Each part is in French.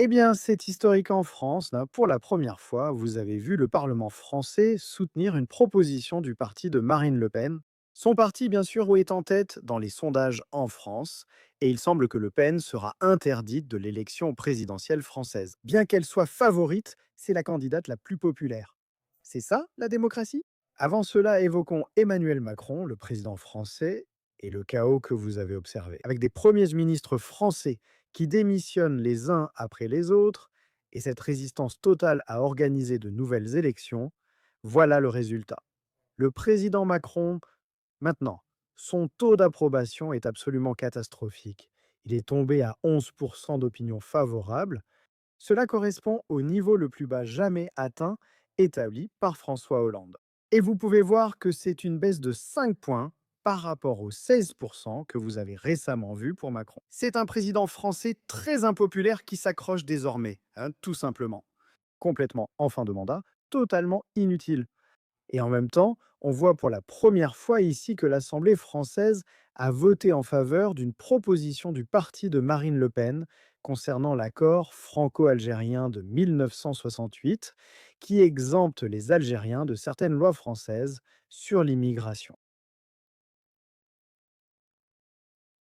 Eh bien, c'est historique en France. Là, pour la première fois, vous avez vu le Parlement français soutenir une proposition du parti de Marine Le Pen. Son parti, bien sûr, est en tête dans les sondages en France, et il semble que Le Pen sera interdite de l'élection présidentielle française. Bien qu'elle soit favorite, c'est la candidate la plus populaire. C'est ça, la démocratie? Avant cela, évoquons Emmanuel Macron, le président français, et le chaos que vous avez observé. Avec des premiers ministres français qui démissionnent les uns après les autres, et cette résistance totale à organiser de nouvelles élections, voilà le résultat. Le président Macron, maintenant, son taux d'approbation est absolument catastrophique. Il est tombé à 11% d'opinion favorable. Cela correspond au niveau le plus bas jamais atteint, établi par François Hollande. Et vous pouvez voir que c'est une baisse de 5 points par rapport aux 16% que vous avez récemment vu pour Macron. C'est un président français très impopulaire qui s'accroche désormais, hein, tout simplement. Complètement en fin de mandat, totalement inutile. Et en même temps, on voit pour la première fois ici que l'Assemblée française a voté en faveur d'une proposition du parti de Marine Le Pen concernant l'accord franco-algérien de 1968 qui exempte les Algériens de certaines lois françaises sur l'immigration.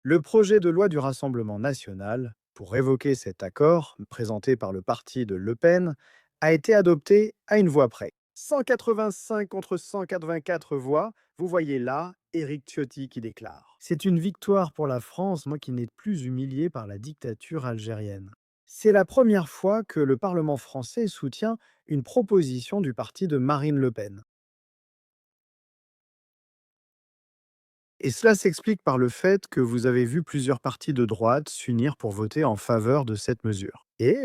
Le projet de loi du Rassemblement national pour révoquer cet accord, présenté par le parti de Le Pen, a été adopté à une voix près. 185 contre 184 voix, vous voyez là Éric Ciotti qui déclare: c'est une victoire pour la France, moi qui n'ai plus humilié par la dictature algérienne. C'est la première fois que le Parlement français soutient une proposition du parti de Marine Le Pen. Et cela s'explique par le fait que vous avez vu plusieurs partis de droite s'unir pour voter en faveur de cette mesure. Et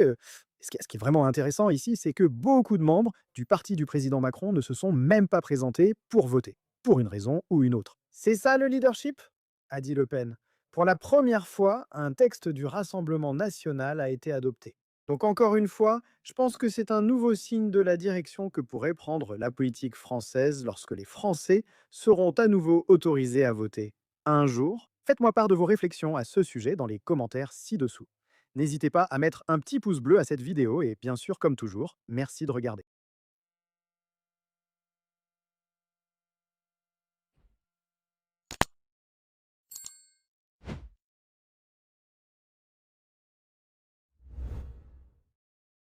ce qui est vraiment intéressant ici, c'est que beaucoup de membres du parti du président Macron ne se sont même pas présentés pour voter, pour une raison ou une autre. C'est ça le leadership? A dit Le Pen. Pour la première fois, un texte du Rassemblement national a été adopté. Donc encore une fois, je pense que c'est un nouveau signe de la direction que pourrait prendre la politique française lorsque les Français seront à nouveau autorisés à voter. Un jour, faites-moi part de vos réflexions à ce sujet dans les commentaires ci-dessous. N'hésitez pas à mettre un petit pouce bleu à cette vidéo et bien sûr, comme toujours, merci de regarder.